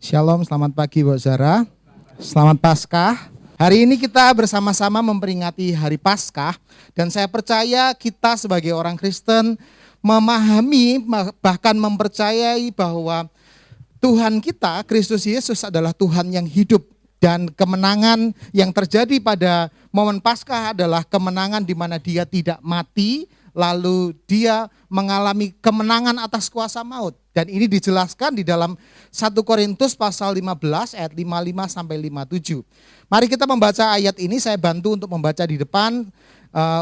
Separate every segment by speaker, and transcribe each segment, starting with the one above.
Speaker 1: Shalom, selamat pagi Bapak Saudara. Selamat Paskah. Hari ini kita bersama-sama memperingati Hari Paskah dan saya percaya kita sebagai orang Kristen memahami bahkan mempercayai bahwa Tuhan kita, Kristus Yesus adalah Tuhan yang hidup dan kemenangan yang terjadi pada momen Paskah adalah kemenangan di mana Dia tidak mati, lalu Dia mengalami kemenangan atas kuasa maut. Dan ini dijelaskan di dalam 1 Korintus pasal 15 ayat 55 sampai 57. Mari kita membaca ayat ini, saya bantu untuk membaca di depan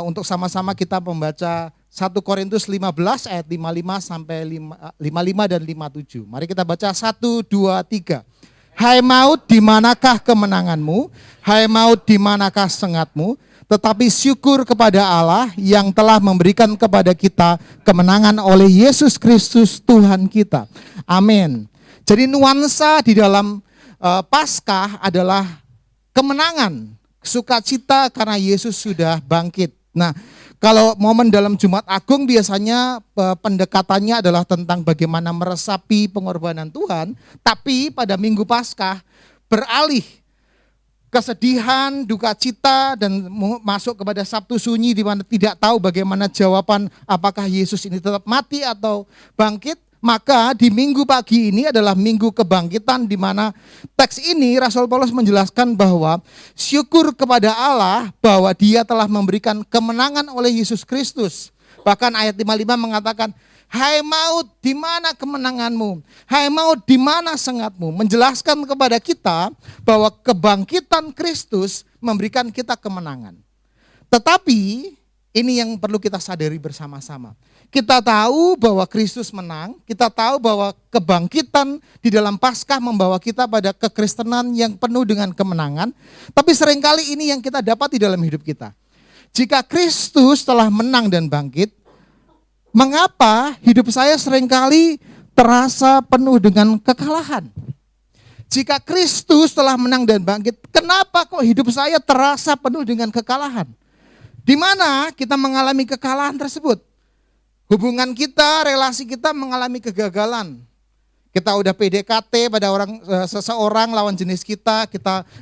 Speaker 1: untuk sama-sama kita membaca 1 Korintus 15 ayat 55 sampai 55 dan 57. Mari kita baca 1 2 3. Hai maut, di manakah kemenanganmu? Hai maut, di manakah sengatmu? Tetapi syukur kepada Allah yang telah memberikan kepada kita kemenangan oleh Yesus Kristus Tuhan kita. Amin. Jadi nuansa di dalam Paskah adalah kemenangan, sukacita karena Yesus sudah bangkit. Nah, kalau momen dalam Jumat Agung biasanya pendekatannya adalah tentang bagaimana meresapi pengorbanan Tuhan, tapi pada Minggu Paskah beralih kesedihan, duka cita, dan masuk kepada Sabtu Sunyi di mana tidak tahu bagaimana jawaban apakah Yesus ini tetap mati atau bangkit. Maka di minggu pagi ini adalah minggu kebangkitan di mana teks ini Rasul Paulus menjelaskan bahwa syukur kepada Allah bahwa Dia telah memberikan kemenangan oleh Yesus Kristus. Bahkan ayat 55 mengatakan, hai maut, di mana kemenanganmu? Hai maut, di mana sengatmu? Menjelaskan kepada kita bahwa kebangkitan Kristus memberikan kita kemenangan. Tetapi ini yang perlu kita sadari bersama-sama. Kita tahu bahwa Kristus menang, kita tahu bahwa kebangkitan di dalam Paskah membawa kita pada kekristenan yang penuh dengan kemenangan. Tapi seringkali ini yang kita dapat di dalam hidup kita. Jika Kristus telah menang dan bangkit, mengapa hidup saya seringkali terasa penuh dengan kekalahan? Jika Kristus telah menang dan bangkit, kenapa kok hidup saya terasa penuh dengan kekalahan? Di mana kita mengalami kekalahan tersebut? Hubungan kita, relasi kita mengalami kegagalan. Kita udah PDKT pada seseorang lawan jenis kita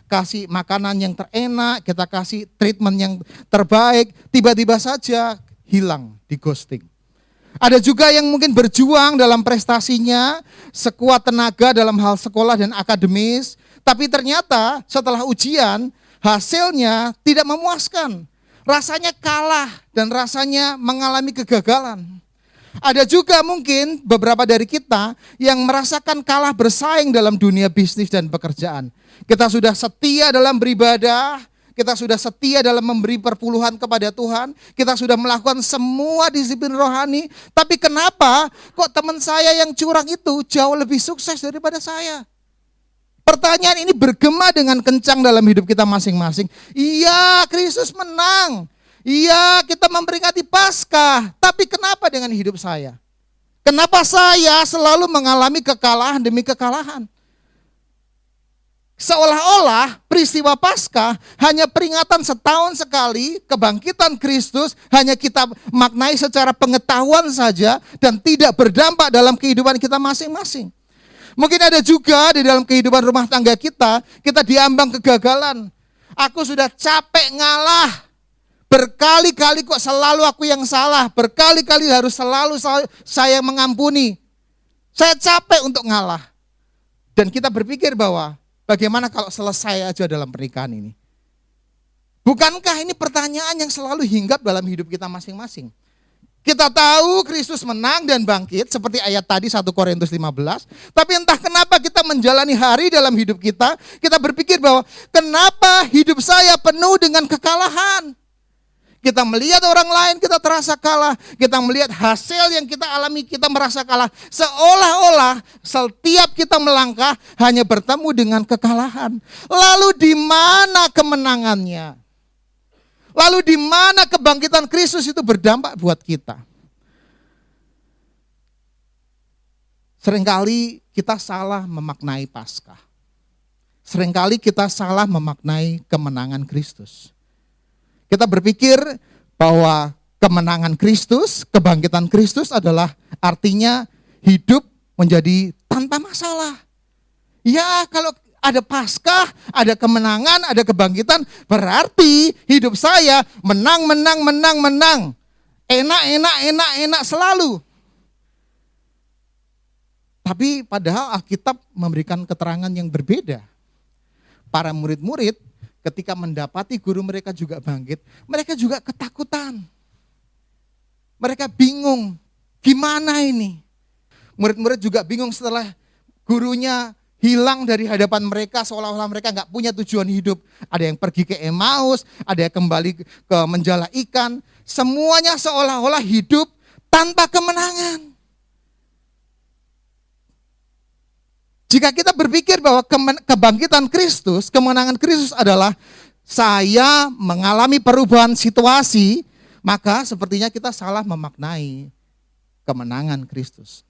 Speaker 1: kasih makanan yang terenak, kita kasih treatment yang terbaik, tiba-tiba saja hilang, di ghosting. Ada juga yang mungkin berjuang dalam prestasinya, sekuat tenaga dalam hal sekolah dan akademis, tapi ternyata setelah ujian, hasilnya tidak memuaskan. Rasanya kalah dan rasanya mengalami kegagalan. Ada juga mungkin beberapa dari kita yang merasakan kalah bersaing dalam dunia bisnis dan pekerjaan. Kita sudah setia dalam beribadah, kita sudah setia dalam memberi perpuluhan kepada Tuhan, kita sudah melakukan semua disiplin rohani, tapi kenapa kok teman saya yang curang itu jauh lebih sukses daripada saya? Pertanyaan ini bergema dengan kencang dalam hidup kita masing-masing. Iya, Kristus menang. Iya, kita memperingati Paskah. Tapi kenapa dengan hidup saya? Kenapa saya selalu mengalami kekalahan demi kekalahan? Seolah-olah peristiwa Paskah hanya peringatan setahun sekali, kebangkitan Kristus hanya kita maknai secara pengetahuan saja dan tidak berdampak dalam kehidupan kita masing-masing. Mungkin ada juga di dalam kehidupan rumah tangga kita diambang kegagalan. Aku sudah capek ngalah. Berkali-kali kok selalu aku yang salah. Berkali-kali harus selalu saya mengampuni. Saya capek untuk ngalah. Dan kita berpikir bahwa bagaimana kalau selesai aja dalam pernikahan ini? Bukankah ini pertanyaan yang selalu hinggap dalam hidup kita masing-masing? Kita tahu Kristus menang dan bangkit seperti ayat tadi 1 Korintus 15. Tapi entah kenapa kita menjalani hari dalam hidup kita berpikir bahwa kenapa hidup saya penuh dengan kekalahan. Kita melihat orang lain kita terasa kalah. Kita melihat hasil yang kita alami kita merasa kalah. Seolah-olah setiap kita melangkah hanya bertemu dengan kekalahan. Lalu di mana kemenangannya? Lalu di mana kebangkitan Kristus itu berdampak buat kita? Seringkali kita salah memaknai Paskah. Seringkali kita salah memaknai kemenangan Kristus. Kita berpikir bahwa kemenangan Kristus, kebangkitan Kristus adalah artinya hidup menjadi tanpa masalah. Ya kalau ada Paskah, ada kemenangan, ada kebangkitan, berarti hidup saya menang, menang, menang, menang. Enak, enak, enak, enak selalu. Tapi padahal Alkitab memberikan keterangan yang berbeda. Para murid-murid ketika mendapati guru mereka juga bangkit, mereka juga ketakutan. Mereka bingung, gimana ini? Murid-murid juga bingung setelah gurunya hilang dari hadapan mereka, seolah-olah mereka nggak punya tujuan hidup. Ada yang pergi ke Emmaus, ada yang kembali ke menjala ikan. Semuanya seolah-olah hidup tanpa kemenangan. Jika kita berpikir bahwa kebangkitan Kristus, kemenangan Kristus adalah saya mengalami perubahan situasi, maka sepertinya kita salah memaknai kemenangan Kristus.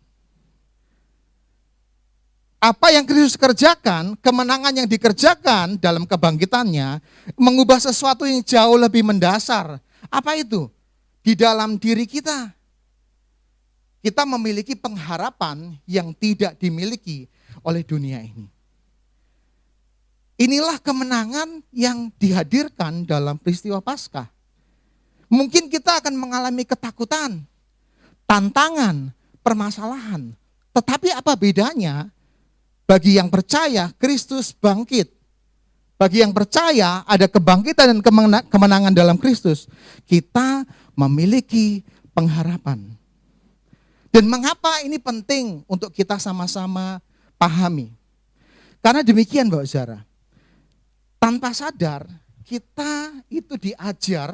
Speaker 1: Apa yang Kristus kerjakan, kemenangan yang dikerjakan dalam kebangkitannya, mengubah sesuatu yang jauh lebih mendasar. Apa itu? Di dalam diri kita. Kita memiliki pengharapan yang tidak dimiliki oleh dunia ini. Inilah kemenangan yang dihadirkan dalam peristiwa Paskah. Mungkin kita akan mengalami ketakutan, tantangan, permasalahan. Tetapi apa bedanya? Bagi yang percaya, Kristus bangkit. Bagi yang percaya, ada kebangkitan dan kemenangan dalam Kristus. Kita memiliki pengharapan. Dan mengapa ini penting untuk kita sama-sama pahami? Karena demikian Bapak Saudara, tanpa sadar kita itu diajar,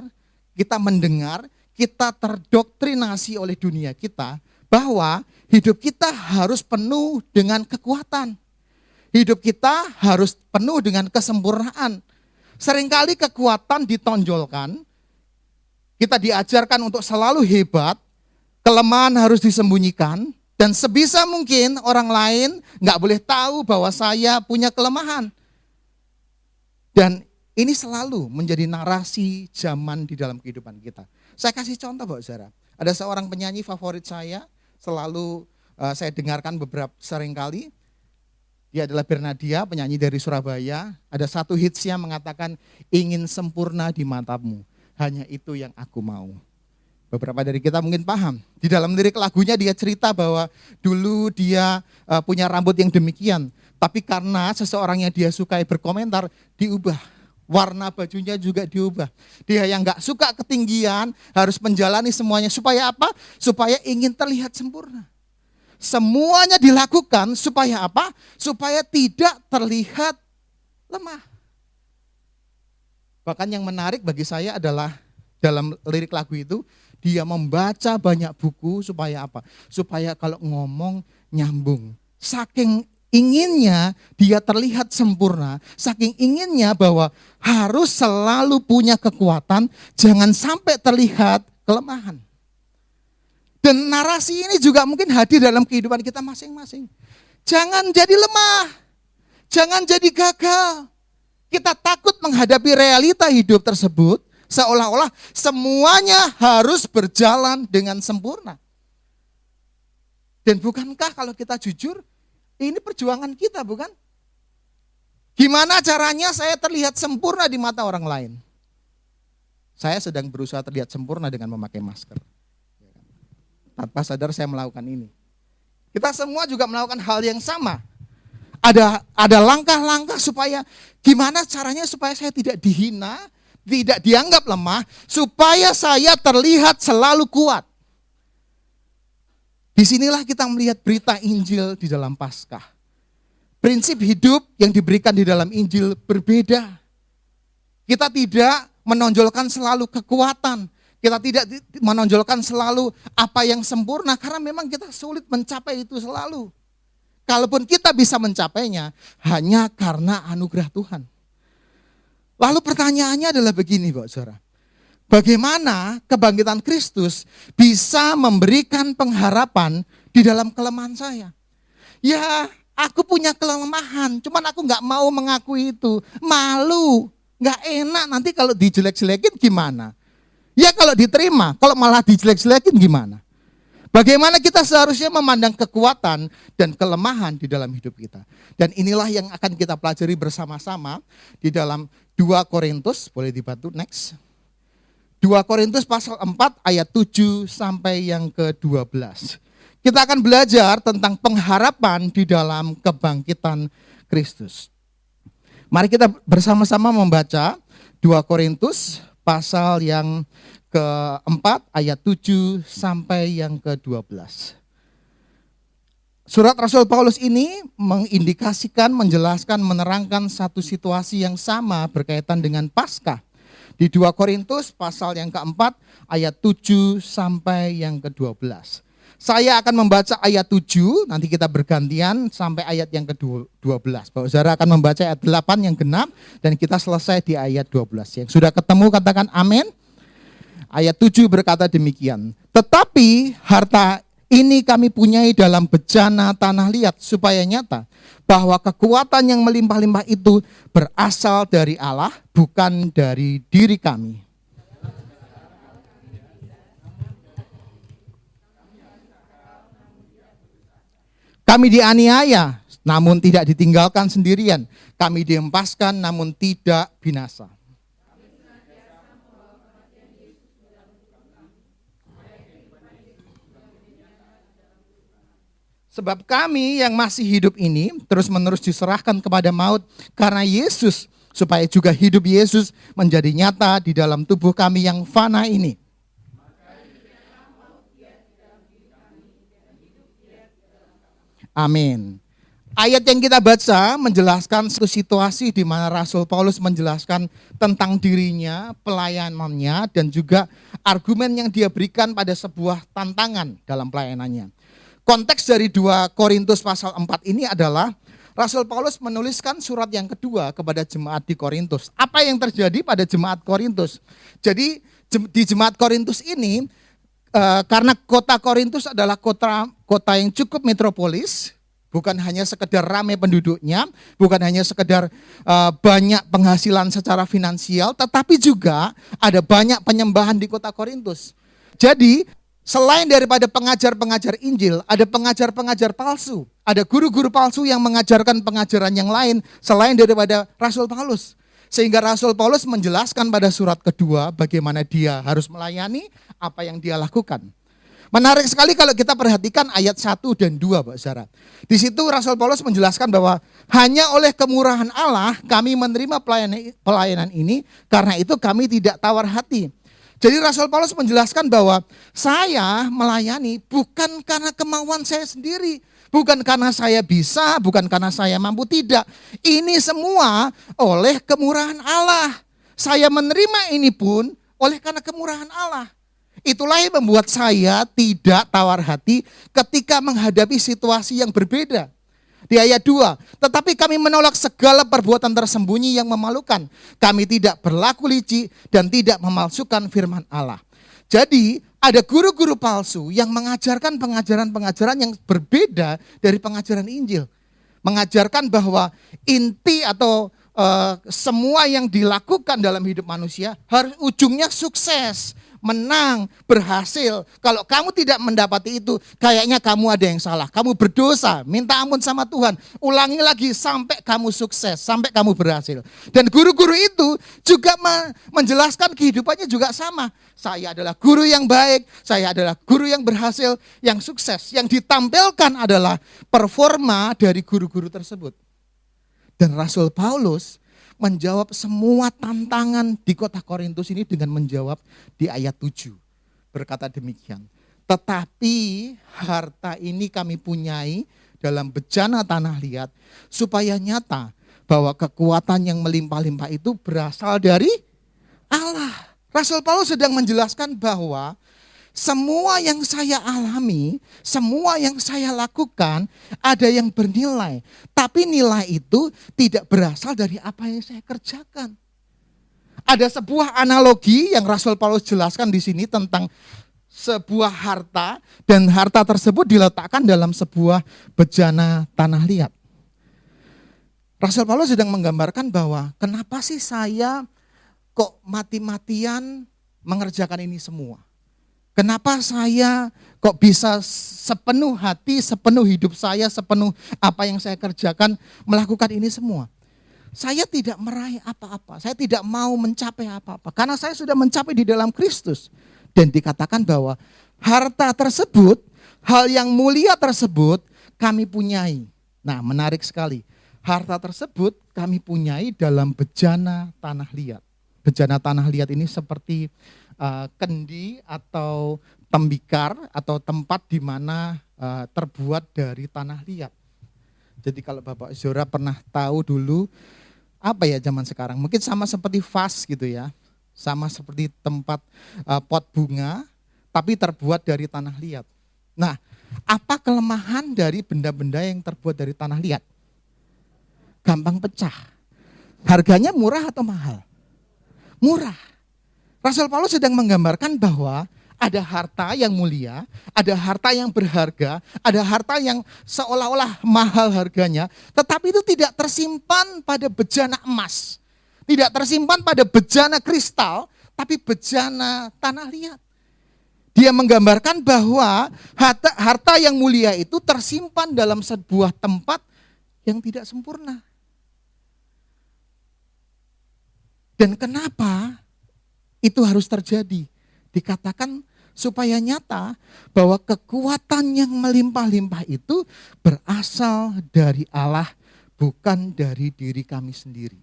Speaker 1: kita mendengar, kita terdoktrinasi oleh dunia kita bahwa hidup kita harus penuh dengan kekuatan. Hidup kita harus penuh dengan kesempurnaan. Seringkali kekuatan ditonjolkan, kita diajarkan untuk selalu hebat, kelemahan harus disembunyikan, dan sebisa mungkin orang lain nggak boleh tahu bahwa saya punya kelemahan. Dan ini selalu menjadi narasi zaman di dalam kehidupan kita. Saya kasih contoh Bapak Saudara. Ada seorang penyanyi favorit saya, selalu saya dengarkan beberapa seringkali. Dia adalah Bernadia, penyanyi dari Surabaya. Ada satu hitsnya mengatakan, ingin sempurna di matamu, hanya itu yang aku mau. Beberapa dari kita mungkin paham. Di dalam lirik lagunya dia cerita bahwa dulu dia punya rambut yang demikian. Tapi karena seseorang yang dia sukai berkomentar, diubah. Warna bajunya juga diubah. Dia yang gak suka ketinggian harus menjalani semuanya. Supaya apa? Supaya ingin terlihat sempurna. Semuanya dilakukan supaya apa? Supaya tidak terlihat lemah. Bahkan yang menarik bagi saya adalah dalam lirik lagu itu, dia membaca banyak buku supaya apa? Supaya kalau ngomong nyambung. Saking inginnya dia terlihat sempurna, saking inginnya bahwa harus selalu punya kekuatan, jangan sampai terlihat kelemahan. Dan narasi ini juga mungkin hadir dalam kehidupan kita masing-masing. Jangan jadi lemah, jangan jadi gagal. Kita takut menghadapi realita hidup tersebut, seolah-olah semuanya harus berjalan dengan sempurna. Dan bukankah kalau kita jujur, ini perjuangan kita bukan? Gimana caranya saya terlihat sempurna di mata orang lain? Saya sedang berusaha terlihat sempurna dengan memakai masker. Tanpa sadar saya melakukan ini. Kita semua juga melakukan hal yang sama. Ada langkah-langkah supaya gimana caranya supaya saya tidak dihina, tidak dianggap lemah, supaya saya terlihat selalu kuat. Disinilah kita melihat berita Injil di dalam Paskah. Prinsip hidup yang diberikan di dalam Injil berbeda. Kita tidak menonjolkan selalu kekuatan. Kita tidak menonjolkan selalu apa yang sempurna karena memang kita sulit mencapai itu selalu. Kalaupun kita bisa mencapainya hanya karena anugerah Tuhan. Lalu pertanyaannya adalah begini Bapak Saudara. Bagaimana kebangkitan Kristus bisa memberikan pengharapan di dalam kelemahan saya? Ya, aku punya kelemahan, cuman aku gak mau mengakui itu. Malu, gak enak nanti kalau dijelek-jelekin gimana? Ya kalau diterima, kalau malah dijelek-jelekin gimana? Bagaimana kita seharusnya memandang kekuatan dan kelemahan di dalam hidup kita. Dan inilah yang akan kita pelajari bersama-sama di dalam 2 Korintus, boleh dibantu next. 2 Korintus pasal 4 ayat 7 sampai yang ke-12. Kita akan belajar tentang pengharapan di dalam kebangkitan Kristus. Mari kita bersama-sama membaca 2 Korintus pasal yang ke-4 ayat 7 sampai yang ke-12. Surat Rasul Paulus ini mengindikasikan, menjelaskan, menerangkan satu situasi yang sama berkaitan dengan Paskah. Di 2 Korintus pasal yang ke-4 ayat 7 sampai yang ke-12. Saya akan membaca ayat 7, nanti kita bergantian sampai ayat yang ke-12. Bapak Saudara akan membaca ayat 8 yang genap dan kita selesai di ayat 12. Yang sudah ketemu katakan amin. Ayat 7 berkata demikian. Tetapi harta ini kami punyai dalam bejana tanah liat supaya nyata bahwa kekuatan yang melimpah-limpah itu berasal dari Allah, bukan dari diri kami. Kami dianiaya, namun tidak ditinggalkan sendirian. Kami dihempaskan, namun tidak binasa. Sebab kami yang masih hidup ini terus-menerus diserahkan kepada maut karena Yesus, supaya juga hidup Yesus menjadi nyata di dalam tubuh kami yang fana ini. Amin. Ayat yang kita baca menjelaskan satu situasi di mana Rasul Paulus menjelaskan tentang dirinya, pelayanannya, dan juga argumen yang dia berikan pada sebuah tantangan dalam pelayanannya. Konteks dari 2 Korintus pasal 4 ini adalah Rasul Paulus menuliskan surat yang kedua kepada jemaat di Korintus. Apa yang terjadi pada jemaat Korintus? Jadi di jemaat Korintus ini, karena kota Korintus adalah kota yang cukup metropolis, bukan hanya sekedar ramai penduduknya, bukan hanya sekedar banyak penghasilan secara finansial, tetapi juga ada banyak penyembahan di kota Korintus. Jadi selain daripada pengajar-pengajar Injil, ada pengajar-pengajar palsu. Ada guru-guru palsu yang mengajarkan pengajaran yang lain selain daripada Rasul Paulus. Sehingga Rasul Paulus menjelaskan pada surat kedua bagaimana dia harus melayani, apa yang dia lakukan. Menarik sekali kalau kita perhatikan ayat 1 dan 2, Pak Saudara. Di situ Rasul Paulus menjelaskan bahwa hanya oleh kemurahan Allah kami menerima pelayanan ini, karena itu kami tidak tawar hati. Jadi Rasul Paulus menjelaskan bahwa saya melayani bukan karena kemauan saya sendiri, bukan karena saya bisa, bukan karena saya mampu, tidak. Ini semua oleh kemurahan Allah. Saya menerima ini pun oleh karena kemurahan Allah. Itulah yang membuat saya tidak tawar hati ketika menghadapi situasi yang berbeda. Di ayat 2, tetapi kami menolak segala perbuatan tersembunyi yang memalukan. Kami tidak berlaku licik dan tidak memalsukan firman Allah. Jadi ada guru-guru palsu yang mengajarkan pengajaran-pengajaran yang berbeda dari pengajaran Injil. Mengajarkan bahwa inti atau semua yang dilakukan dalam hidup manusia harus ujungnya sukses, menang, berhasil. Kalau kamu tidak mendapati itu, kayaknya kamu ada yang salah. Kamu berdosa, minta ampun sama Tuhan. Ulangi lagi sampai kamu sukses, sampai kamu berhasil. Dan guru-guru itu juga menjelaskan kehidupannya juga sama. Saya adalah guru yang baik, saya adalah guru yang berhasil, yang sukses. Yang ditampilkan adalah performa dari guru-guru tersebut. Dan Rasul Paulus menjawab semua tantangan di kota Korintus ini dengan menjawab di ayat 7. Berkata demikian, tetapi harta ini kami punyai dalam bejana tanah liat, supaya nyata bahwa kekuatan yang melimpah-limpah itu berasal dari Allah. Rasul Paulus sedang menjelaskan bahwa semua yang saya alami, semua yang saya lakukan ada yang bernilai. Tapi nilai itu tidak berasal dari apa yang saya kerjakan. Ada sebuah analogi yang Rasul Paulus jelaskan di sini tentang sebuah harta, dan harta tersebut diletakkan dalam sebuah bejana tanah liat. Rasul Paulus sedang menggambarkan bahwa kenapa sih saya kok mati-matian mengerjakan ini semua. Kenapa saya kok bisa sepenuh hati, sepenuh hidup saya, sepenuh apa yang saya kerjakan melakukan ini semua? Saya tidak meraih apa-apa, saya tidak mau mencapai apa-apa. Karena saya sudah mencapai di dalam Kristus. Dan dikatakan bahwa harta tersebut, hal yang mulia tersebut kami punyai. Nah, menarik sekali. Harta tersebut kami punyai dalam bejana tanah liat. Bejana tanah liat ini seperti kendi atau tembikar atau tempat di mana terbuat dari tanah liat. Jadi kalau Bapak Zora pernah tahu dulu apa ya zaman sekarang, mungkin sama seperti vas gitu ya, sama seperti tempat pot bunga tapi terbuat dari tanah liat. Nah, apa kelemahan dari benda-benda yang terbuat dari tanah liat? Gampang pecah. Harganya murah atau mahal? Murah. Rasul Paulus sedang menggambarkan bahwa ada harta yang mulia, ada harta yang berharga, ada harta yang seolah-olah mahal harganya, tetapi itu tidak tersimpan pada bejana emas, tidak tersimpan pada bejana kristal, tapi bejana tanah liat. Dia menggambarkan bahwa harta yang mulia itu tersimpan dalam sebuah tempat yang tidak sempurna. Dan kenapa itu harus terjadi? Dikatakan supaya nyata bahwa kekuatan yang melimpah-limpah itu berasal dari Allah, bukan dari diri kami sendiri.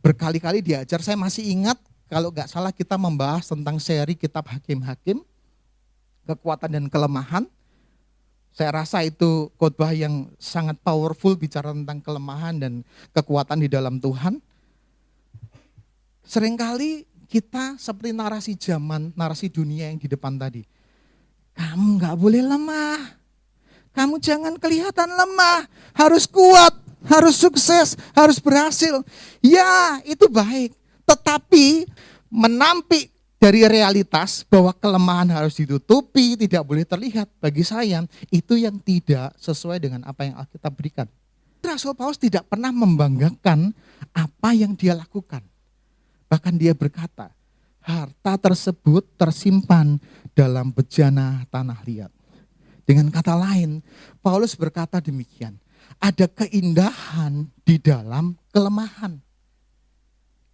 Speaker 1: Berkali-kali diajar, saya masih ingat kalau nggak salah kita membahas tentang seri kitab Hakim-Hakim, kekuatan dan kelemahan. Saya rasa itu khotbah yang sangat powerful bicara tentang kelemahan dan kekuatan di dalam Tuhan. Seringkali kita seperti narasi zaman, narasi dunia yang di depan tadi. Kamu gak boleh lemah. Kamu jangan kelihatan lemah. Harus kuat, harus sukses, harus berhasil. Ya, itu baik. Tetapi menampik dari realitas bahwa kelemahan harus ditutupi, tidak boleh terlihat. Bagi saya, itu yang tidak sesuai dengan apa yang Alkitab berikan. Rasul Paulus tidak pernah membanggakan apa yang dia lakukan. Bahkan dia berkata, harta tersebut tersimpan dalam bejana tanah liat. Dengan kata lain, Paulus berkata demikian, ada keindahan di dalam kelemahan.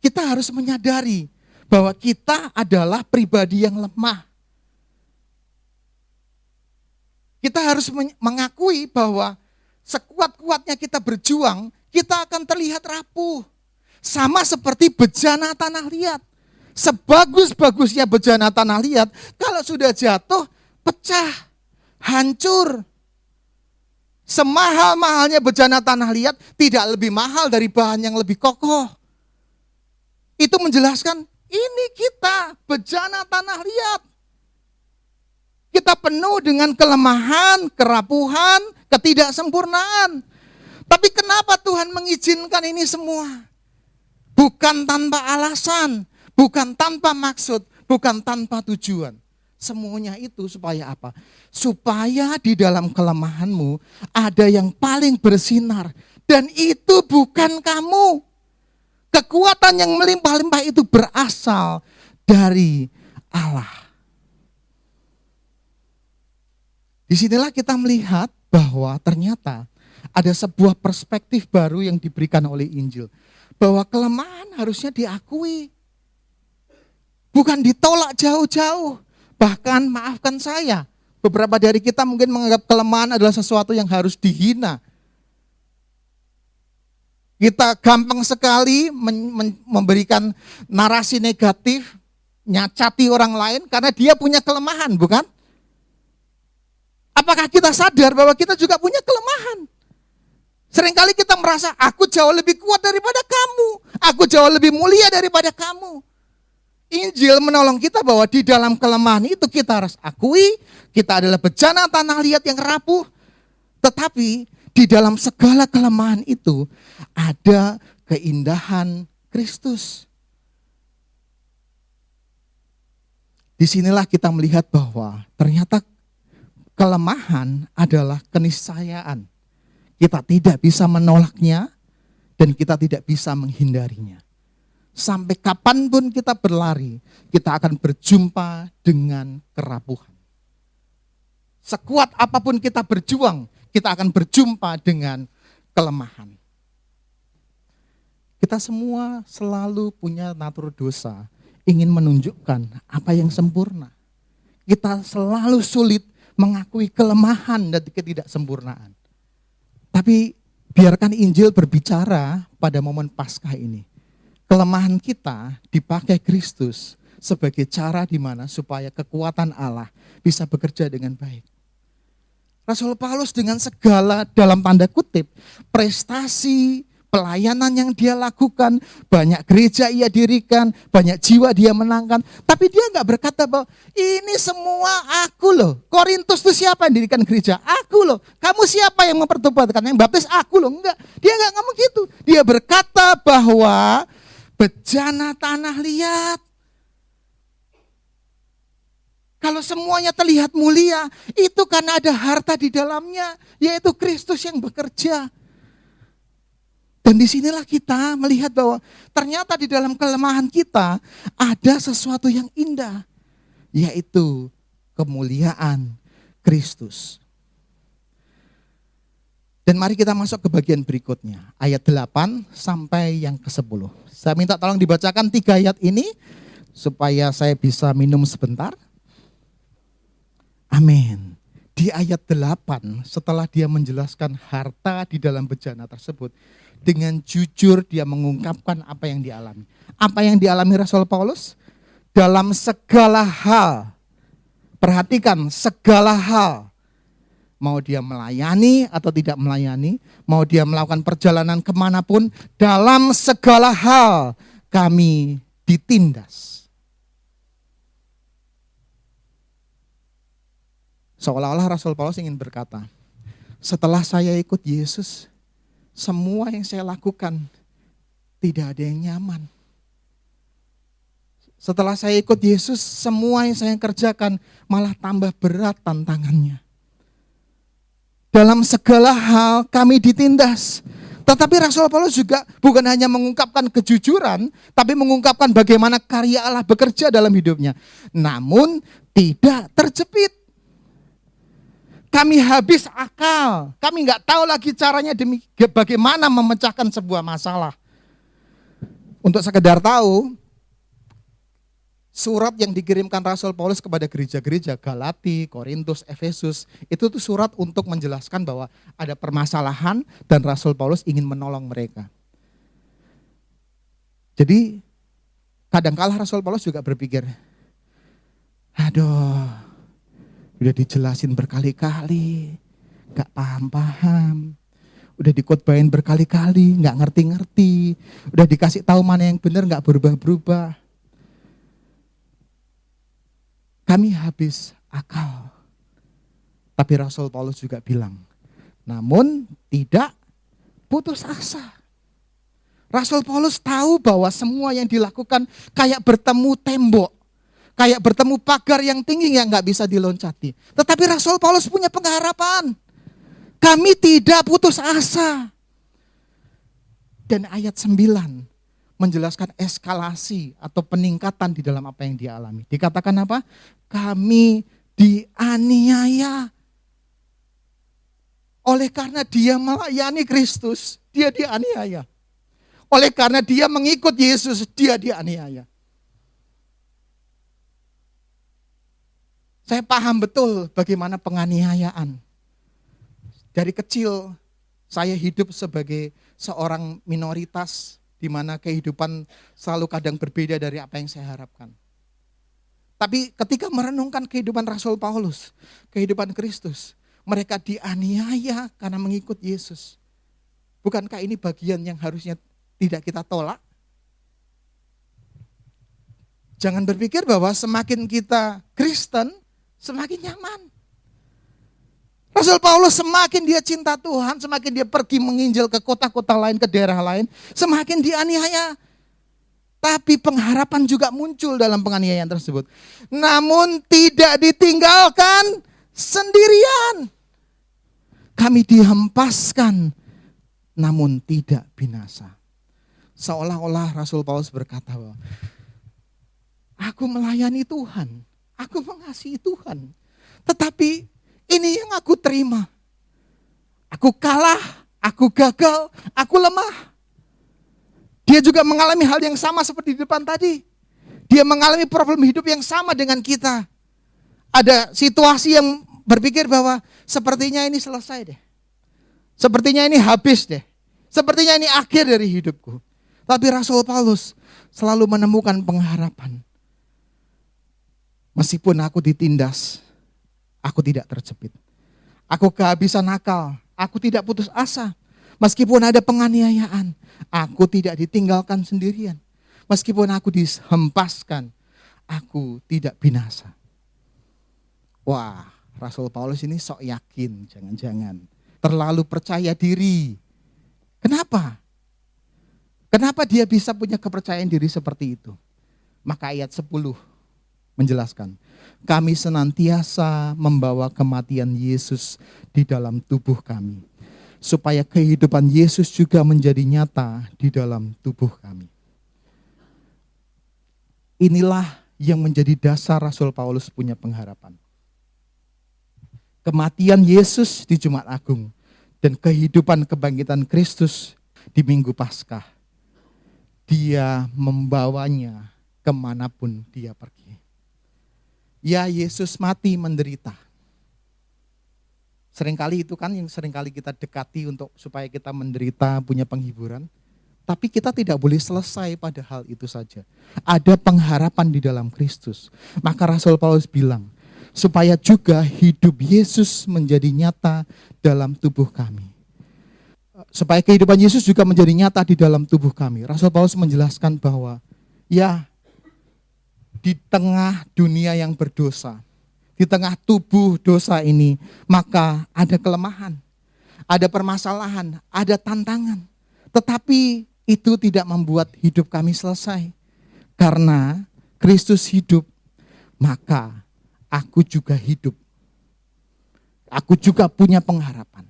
Speaker 1: Kita harus menyadari bahwa kita adalah pribadi yang lemah. Kita harus mengakui bahwa sekuat-kuatnya kita berjuang, kita akan terlihat rapuh. Sama seperti bejana tanah liat. Sebagus-bagusnya bejana tanah liat, kalau sudah jatuh, pecah, hancur. Semahal-mahalnya bejana tanah liat, tidak lebih mahal dari bahan yang lebih kokoh. Itu menjelaskan, ini kita bejana tanah liat. Kita penuh dengan kelemahan, kerapuhan, ketidaksempurnaan. Tapi kenapa Tuhan mengizinkan ini semua? Bukan tanpa alasan, bukan tanpa maksud, bukan tanpa tujuan. Semuanya itu supaya apa? Supaya di dalam kelemahanmu ada yang paling bersinar. Dan itu bukan kamu. Kekuatan yang melimpah-limpah itu berasal dari Allah. Disinilah kita melihat bahwa ternyata ada sebuah perspektif baru yang diberikan oleh Injil. Bahwa kelemahan harusnya diakui. Bukan ditolak jauh-jauh. Bahkan maafkan saya, beberapa dari kita mungkin menganggap kelemahan adalah sesuatu yang harus dihina. Kita gampang sekali memberikan narasi negatif, nyacati orang lain karena dia punya kelemahan, bukan? Apakah kita sadar bahwa kita juga punya kelemahan? Seringkali kita merasa, aku jauh lebih kuat daripada kamu. Aku jauh lebih mulia daripada kamu. Injil menolong kita bahwa di dalam kelemahan itu kita harus akui, kita adalah bejana tanah liat yang rapuh. Tetapi di dalam segala kelemahan itu ada keindahan Kristus. Disinilah kita melihat bahwa ternyata kelemahan adalah keniscayaan. Kita tidak bisa menolaknya dan kita tidak bisa menghindarinya. Sampai kapanpun kita berlari, kita akan berjumpa dengan kerapuhan. Sekuat apapun kita berjuang, kita akan berjumpa dengan kelemahan. Kita semua selalu punya natur dosa, ingin menunjukkan apa yang sempurna. Kita selalu sulit mengakui kelemahan dan ketidaksempurnaan. Tapi biarkan Injil berbicara pada momen Paskah ini. Kelemahan kita dipakai Kristus sebagai cara di mana supaya kekuatan Allah bisa bekerja dengan baik. Rasul Paulus dengan segala dalam tanda kutip prestasi, pelayanan yang dia lakukan, banyak gereja ia dirikan, banyak jiwa dia menangkan. Tapi dia nggak berkata bahwa ini semua aku loh. Korintus itu siapa yang dirikan gereja? Aku loh. Kamu siapa yang mempertobatkan? Yang baptis aku loh. Enggak. Dia nggak ngomong gitu. Dia berkata bahwa bejana tanah liat. Kalau semuanya terlihat mulia, itu karena ada harta di dalamnya, yaitu Kristus yang bekerja. Dan disinilah kita melihat bahwa ternyata di dalam kelemahan kita ada sesuatu yang indah, yaitu kemuliaan Kristus. Dan mari kita masuk ke bagian berikutnya, ayat 8 sampai yang ke-10. Saya minta tolong dibacakan 3 ayat ini, supaya saya bisa minum sebentar. Amin. Di ayat 8, setelah dia menjelaskan harta di dalam bejana tersebut, dengan jujur dia mengungkapkan apa yang dialami. Apa yang dialami Rasul Paulus? Dalam segala hal, perhatikan segala hal. Mau dia melayani atau tidak melayani, mau dia melakukan perjalanan kemanapun, dalam segala hal kami ditindas. Seolah-olah Rasul Paulus ingin berkata, setelah saya ikut Yesus, semua yang saya lakukan tidak ada yang nyaman. Setelah saya ikut Yesus, semua yang saya kerjakan malah tambah berat tantangannya. Dalam segala hal kami ditindas. Tetapi Rasul Paulus juga bukan hanya mengungkapkan kejujuran, tapi mengungkapkan bagaimana karya Allah bekerja dalam hidupnya. Namun tidak terjepit. Kami habis akal. Kami nggak tahu lagi caranya bagaimana memecahkan sebuah masalah. Untuk sekedar tahu, surat yang dikirimkan Rasul Paulus kepada gereja-gereja Galati, Korintus, Efesus, itu tuh surat untuk menjelaskan bahwa ada permasalahan dan Rasul Paulus ingin menolong mereka. Jadi kadangkala Rasul Paulus juga berpikir, aduh, udah dijelasin berkali-kali, gak paham-paham. Udah dikotbahin berkali-kali, gak ngerti-ngerti. Udah dikasih tahu mana yang benar, gak berubah-berubah. Kami habis akal. Tapi Rasul Paulus juga bilang, namun tidak putus asa. Rasul Paulus tahu bahwa semua yang dilakukan kayak bertemu tembok. Kayak bertemu pagar yang tinggi yang gak bisa diloncati. Tetapi Rasul Paulus punya pengharapan. Kami tidak putus asa. Dan ayat 9 menjelaskan eskalasi atau peningkatan di dalam apa yang dia alami. Dikatakan apa? Kami dianiaya. Oleh karena dia melayani Kristus, dia dianiaya. Oleh karena dia mengikut Yesus, dia dianiaya. Saya paham betul bagaimana penganiayaan. Dari kecil saya hidup sebagai seorang minoritas di mana kehidupan selalu kadang berbeda dari apa yang saya harapkan. Tapi ketika merenungkan kehidupan Rasul Paulus, kehidupan Kristus, mereka dianiaya karena mengikut Yesus. Bukankah ini bagian yang harusnya tidak kita tolak? Jangan berpikir bahwa semakin kita Kristen, semakin nyaman. Rasul Paulus semakin dia cinta Tuhan, semakin dia pergi menginjil ke kota-kota lain, ke daerah lain, semakin dianiaya. Tapi pengharapan juga muncul dalam penganiayaan tersebut. Namun tidak ditinggalkan sendirian. Kami dihempaskan, namun tidak binasa. Seolah-olah Rasul Paulus berkata bahwa aku melayani Tuhan, aku mengasihi Tuhan. Tetapi ini yang aku terima. Aku kalah, aku gagal, aku lemah. Dia juga mengalami hal yang sama seperti di depan tadi. Dia mengalami problem hidup yang sama dengan kita. Ada situasi yang berpikir bahwa sepertinya ini selesai deh. Sepertinya ini habis deh. Sepertinya ini akhir dari hidupku. Tapi Rasul Paulus selalu menemukan pengharapan. Meskipun aku ditindas, aku tidak terjepit. Aku kehabisan akal, aku tidak putus asa. Meskipun ada penganiayaan, aku tidak ditinggalkan sendirian. Meskipun aku dihempaskan, aku tidak binasa. Wah, Rasul Paulus ini sok yakin, jangan-jangan. Terlalu percaya diri. Kenapa? Kenapa dia bisa punya kepercayaan diri seperti itu? Maka ayat 10 menjelaskan, kami senantiasa membawa kematian Yesus di dalam tubuh kami, supaya kehidupan Yesus juga menjadi nyata di dalam tubuh kami. Inilah yang menjadi dasar Rasul Paulus punya pengharapan. Kematian Yesus di Jumat Agung dan kehidupan kebangkitan Kristus di Minggu Paskah. Dia membawanya kemanapun dia pergi. Ya, Yesus mati menderita. Seringkali itu kan yang seringkali kita dekati untuk supaya kita menderita, punya penghiburan. Tapi kita tidak boleh selesai pada hal itu saja. Ada pengharapan di dalam Kristus. Maka Rasul Paulus bilang, supaya juga hidup Yesus menjadi nyata dalam tubuh kami. Supaya kehidupan Yesus juga menjadi nyata di dalam tubuh kami. Rasul Paulus menjelaskan bahwa ya, di tengah dunia yang berdosa, di tengah tubuh dosa ini, maka ada kelemahan, ada permasalahan, ada tantangan. Tetapi itu tidak membuat hidup kami selesai. Karena Kristus hidup, maka aku juga hidup. Aku juga punya pengharapan.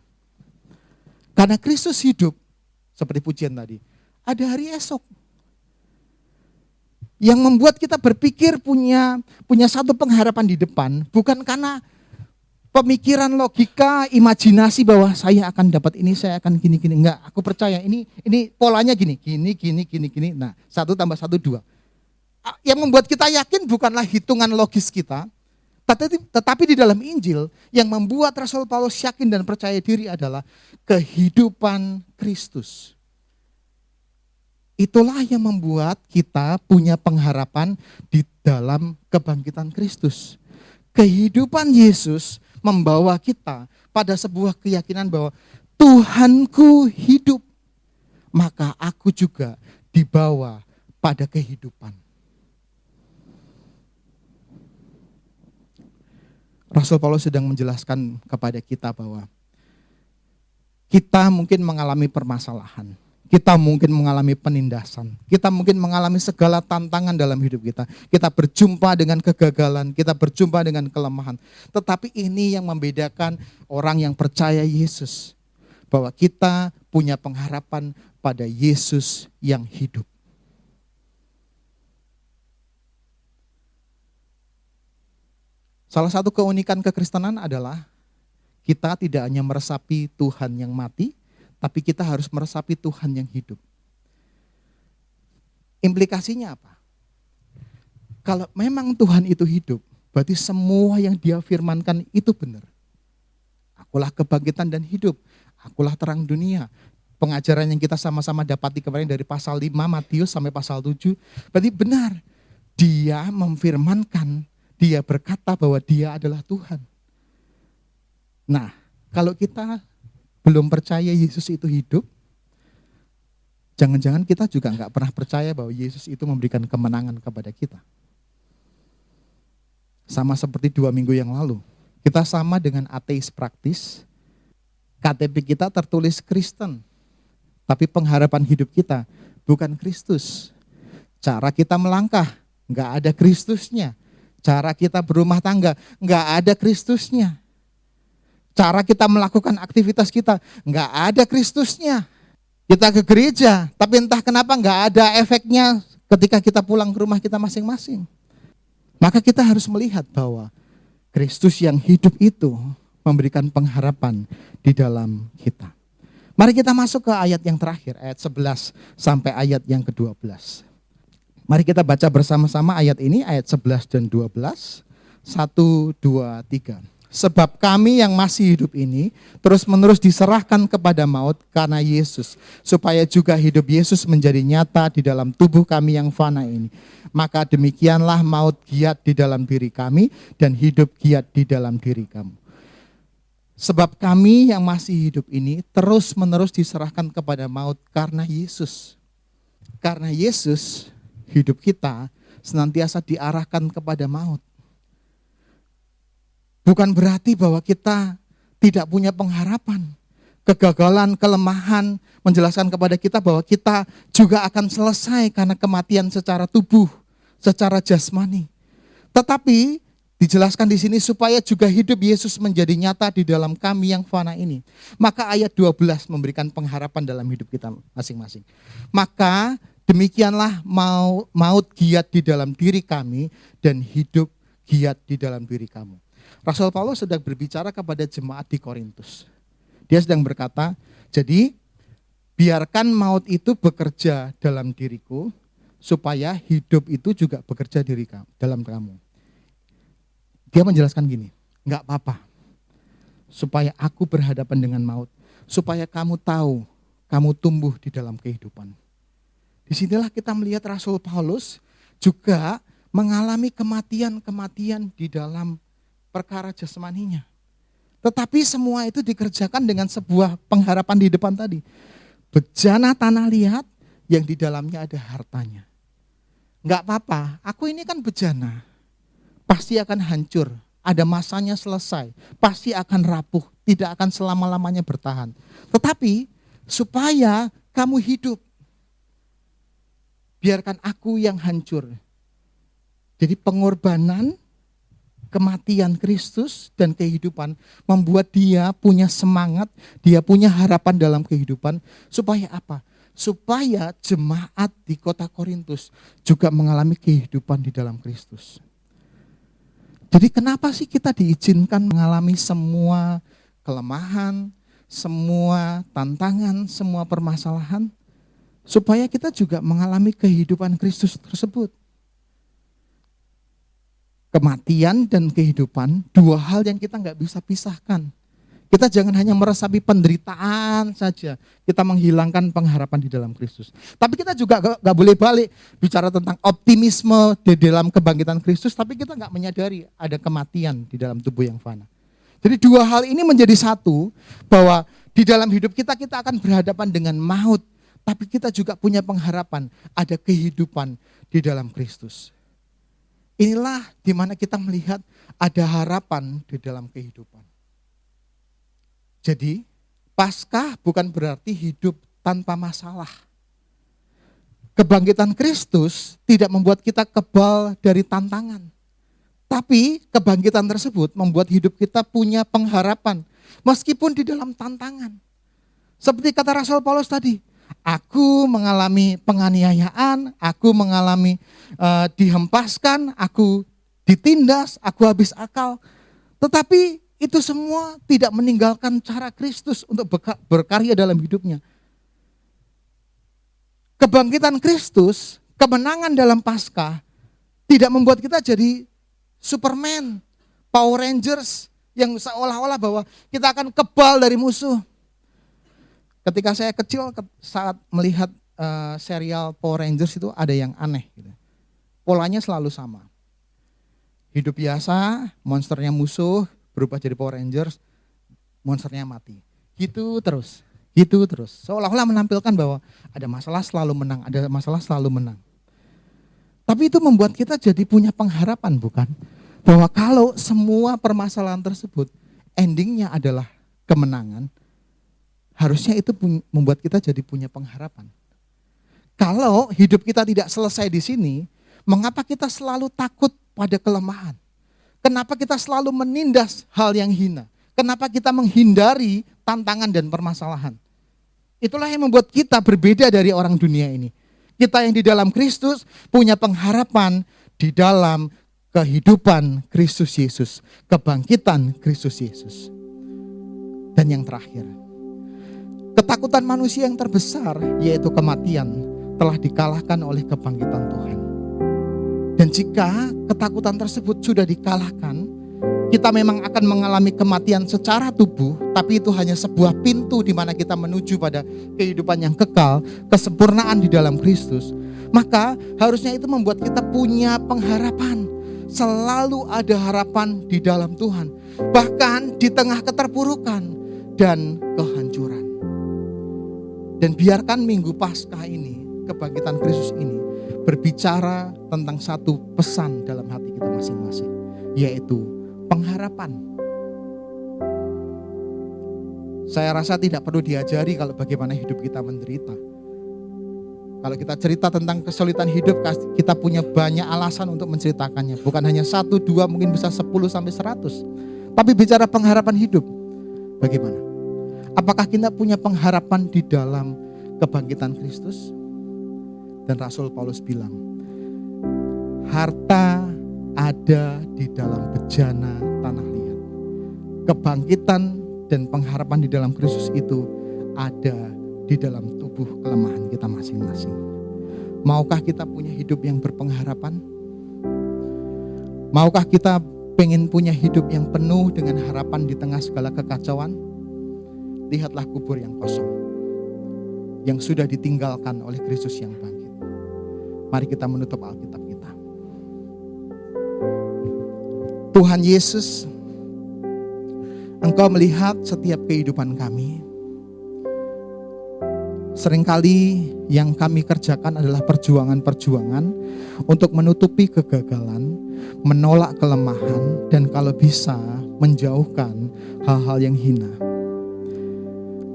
Speaker 1: Karena Kristus hidup, seperti pujian tadi, ada hari esok. Yang membuat kita berpikir punya satu pengharapan di depan, bukan karena pemikiran logika, imajinasi bahwa saya akan dapat ini, saya akan gini-gini. Enggak, aku percaya ini polanya gini. Nah, 1 tambah 1, 2. Yang membuat kita yakin bukanlah hitungan logis kita, tetapi di dalam Injil yang membuat Rasul Paulus yakin dan percaya diri adalah kehidupan Kristus. Itulah yang membuat kita punya pengharapan di dalam kebangkitan Kristus. Kehidupan Yesus membawa kita pada sebuah keyakinan bahwa Tuhanku hidup, maka aku juga dibawa pada kehidupan. Rasul Paulus sedang menjelaskan kepada kita bahwa kita mungkin mengalami permasalahan. Kita mungkin mengalami penindasan. Kita mungkin mengalami segala tantangan dalam hidup kita. Kita berjumpa dengan kegagalan, kita berjumpa dengan kelemahan. Tetapi ini yang membedakan orang yang percaya Yesus. Bahwa kita punya pengharapan pada Yesus yang hidup. Salah satu keunikan kekristenan adalah kita tidak hanya meresapi Tuhan yang mati, tapi kita harus meresapi Tuhan yang hidup. Implikasinya apa? Kalau memang Tuhan itu hidup, berarti semua yang Dia firmankan itu benar. Akulah kebangkitan dan hidup, akulah terang dunia. Pengajaran yang kita sama-sama dapati kemarin dari pasal 5 Matius sampai pasal 7, berarti benar. Dia memfirmankan, Dia berkata bahwa Dia adalah Tuhan. Nah, kalau kita belum percaya Yesus itu hidup, jangan-jangan kita juga nggak pernah percaya bahwa Yesus itu memberikan kemenangan kepada kita. Sama seperti 2 minggu yang lalu, kita sama dengan ateis praktis, KTP kita tertulis Kristen, tapi pengharapan hidup kita bukan Kristus. Cara kita melangkah, nggak ada Kristusnya. Cara kita berumah tangga, nggak ada Kristusnya. Cara kita melakukan aktivitas kita, nggak ada Kristusnya. Kita ke gereja, tapi entah kenapa nggak ada efeknya ketika kita pulang ke rumah kita masing-masing. Maka kita harus melihat bahwa Kristus yang hidup itu memberikan pengharapan di dalam kita. Mari kita masuk ke ayat yang terakhir, ayat 11 sampai ayat yang ke-12. Mari kita baca bersama-sama ayat ini, ayat 11 dan 12. 1, 2, 3. Sebab kami yang masih hidup ini terus-menerus diserahkan kepada maut karena Yesus, supaya juga hidup Yesus menjadi nyata di dalam tubuh kami yang fana ini. Maka demikianlah maut giat di dalam diri kami dan hidup giat di dalam diri kamu. Sebab kami yang masih hidup ini terus-menerus diserahkan kepada maut karena Yesus. Karena Yesus, hidup kita senantiasa diarahkan kepada maut. Bukan berarti bahwa kita tidak punya pengharapan. Kegagalan, kelemahan menjelaskan kepada kita bahwa kita juga akan selesai karena kematian secara tubuh, secara jasmani. Tetapi dijelaskan di sini supaya juga hidup Yesus menjadi nyata di dalam kami yang fana ini. Maka ayat 12 memberikan pengharapan dalam hidup kita masing-masing. Maka demikianlah maut giat di dalam diri kami dan hidup giat di dalam diri kamu. Rasul Paulus sedang berbicara kepada jemaat di Korintus. Dia sedang berkata, jadi biarkan maut itu bekerja dalam diriku, supaya hidup itu juga bekerja dalam kamu. Dia menjelaskan gini, enggak apa-apa, supaya aku berhadapan dengan maut, supaya kamu tahu, kamu tumbuh di dalam kehidupan. Disinilah kita melihat Rasul Paulus juga mengalami kematian-kematian di dalam perkara jasmaninya. Tetapi semua itu dikerjakan dengan sebuah pengharapan di depan tadi. Bejana tanah liat yang di dalamnya ada hartanya. Enggak apa-apa, aku ini kan bejana. Pasti akan hancur, ada masanya selesai. Pasti akan rapuh, tidak akan selama-lamanya bertahan. Tetapi supaya kamu hidup, biarkan aku yang hancur. Jadi pengorbanan, kematian Kristus dan kehidupan membuat dia punya semangat, dia punya harapan dalam kehidupan. Supaya apa? Supaya jemaat di kota Korintus juga mengalami kehidupan di dalam Kristus. Jadi kenapa sih kita diizinkan mengalami semua kelemahan, semua tantangan, semua permasalahan? Supaya kita juga mengalami kehidupan Kristus tersebut. Kematian dan kehidupan, dua hal yang kita nggak bisa pisahkan. Kita jangan hanya meresapi penderitaan saja, kita menghilangkan pengharapan di dalam Kristus. Tapi kita juga nggak boleh balik bicara tentang optimisme di dalam kebangkitan Kristus, tapi kita nggak menyadari ada kematian di dalam tubuh yang fana. Jadi dua hal ini menjadi satu, bahwa di dalam hidup kita akan berhadapan dengan maut, tapi kita juga punya pengharapan, ada kehidupan di dalam Kristus. Inilah di mana kita melihat ada harapan di dalam kehidupan. Jadi, Paskah bukan berarti hidup tanpa masalah. Kebangkitan Kristus tidak membuat kita kebal dari tantangan. Tapi kebangkitan tersebut membuat hidup kita punya pengharapan. Meskipun di dalam tantangan. Seperti kata Rasul Paulus tadi, aku mengalami penganiayaan, aku mengalami dihempaskan, aku ditindas, aku habis akal. Tetapi itu semua tidak meninggalkan cara Kristus untuk berkarya dalam hidupnya. Kebangkitan Kristus, kemenangan dalam Paskah tidak membuat kita jadi Superman, Power Rangers yang seolah-olah bahwa kita akan kebal dari musuh. Ketika saya kecil saat melihat serial Power Rangers itu ada yang aneh gitu. Polanya selalu sama. Hidup biasa, monsternya musuh, berubah jadi Power Rangers, monsternya mati. Gitu terus. Seolah-olah menampilkan bahwa ada masalah selalu menang, ada masalah selalu menang. Tapi itu membuat kita jadi punya pengharapan, bukan? Bahwa kalau semua permasalahan tersebut endingnya adalah kemenangan, harusnya itu membuat kita jadi punya pengharapan. Kalau hidup kita tidak selesai di sini, mengapa kita selalu takut pada kelemahan? Kenapa kita selalu menindas hal yang hina? Kenapa kita menghindari tantangan dan permasalahan? Itulah yang membuat kita berbeda dari orang dunia ini. Kita yang di dalam Kristus punya pengharapan di dalam kehidupan Kristus Yesus, kebangkitan Kristus Yesus. Dan yang terakhir, ketakutan manusia yang terbesar yaitu kematian telah dikalahkan oleh kebangkitan Tuhan. Dan jika ketakutan tersebut sudah dikalahkan, kita memang akan mengalami kematian secara tubuh, tapi itu hanya sebuah pintu di mana kita menuju pada kehidupan yang kekal, kesempurnaan di dalam Kristus. Maka harusnya itu membuat kita punya pengharapan. Selalu ada harapan di dalam Tuhan. Bahkan di tengah keterpurukan dan kehancuran. Dan biarkan Minggu Paskah ini, kebangkitan Kristus ini, berbicara tentang satu pesan dalam hati kita masing-masing, yaitu pengharapan. Saya rasa tidak perlu diajari kalau bagaimana hidup kita menderita. Kalau kita cerita tentang kesulitan hidup, kita punya banyak alasan untuk menceritakannya. Bukan hanya 1, 2, mungkin bisa 10 sampai 100. Tapi bicara pengharapan hidup, bagaimana? Apakah kita punya pengharapan di dalam kebangkitan Kristus? Dan Rasul Paulus bilang, harta ada di dalam bejana tanah liat. Kebangkitan dan pengharapan di dalam Kristus itu ada di dalam tubuh kelemahan kita masing-masing. Maukah kita punya hidup yang berpengharapan? Maukah kita pengen punya hidup yang penuh dengan harapan di tengah segala kekacauan? Lihatlah kubur yang kosong, yang sudah ditinggalkan oleh Kristus yang bangkit. Mari kita menutup Alkitab kita. Tuhan Yesus, Engkau melihat setiap kehidupan kami. Seringkali yang kami kerjakan adalah perjuangan-perjuangan untuk menutupi kegagalan, menolak kelemahan, dan kalau bisa menjauhkan hal-hal yang hina.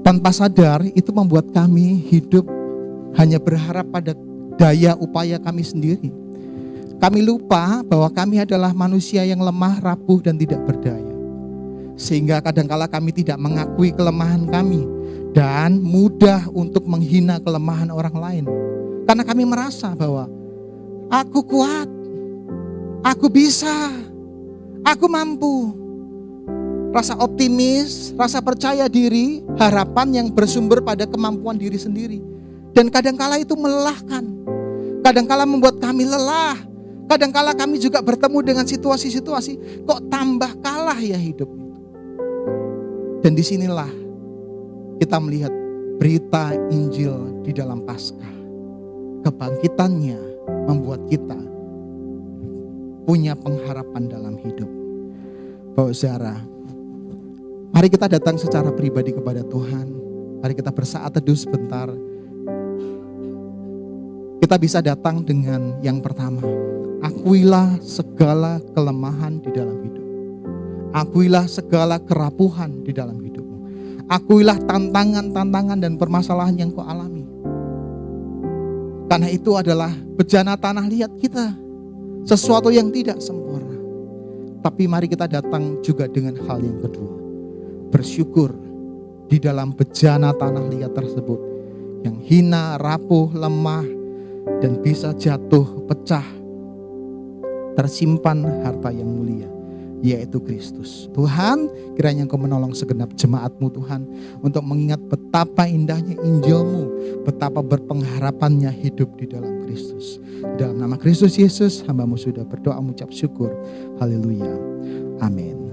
Speaker 1: Tanpa sadar itu membuat kami hidup hanya berharap pada daya upaya kami sendiri. Kami lupa bahwa kami adalah manusia yang lemah, rapuh, dan tidak berdaya. Sehingga kadangkala kami tidak mengakui kelemahan kami dan mudah untuk menghina kelemahan orang lain. Karena kami merasa bahwa aku kuat, aku bisa, aku mampu. Rasa optimis, rasa percaya diri, harapan yang bersumber pada kemampuan diri sendiri. Dan kadangkala itu melelahkan. Kadangkala membuat kami lelah. Kadangkala kami juga bertemu dengan situasi-situasi, kok tambah kalah ya hidup. Dan disinilah kita melihat berita Injil di dalam Paskah. Kebangkitannya membuat kita punya pengharapan dalam hidup. Bapak saudara, mari kita datang secara pribadi kepada Tuhan. Mari kita bersaat teduh sebentar. Kita bisa datang dengan yang pertama. Akuilah segala kelemahan di dalam hidup. Akuilah segala kerapuhan di dalam hidupmu. Akuilah tantangan-tantangan dan permasalahan yang kau alami. Karena itu adalah bejana tanah liat kita. Sesuatu yang tidak sempurna. Tapi mari kita datang juga dengan hal yang kedua. Bersyukur di dalam bejana tanah liat tersebut. Yang hina, rapuh, lemah, dan bisa jatuh, pecah. Tersimpan harta yang mulia, yaitu Kristus. Tuhan, kiranya Engkau menolong segenap jemaat-Mu Tuhan, untuk mengingat betapa indahnya Injil-Mu, betapa berpengharapannya hidup di dalam Kristus. Dalam nama Kristus Yesus, hamba-Mu sudah berdoa mengucap syukur. Haleluya. Amin.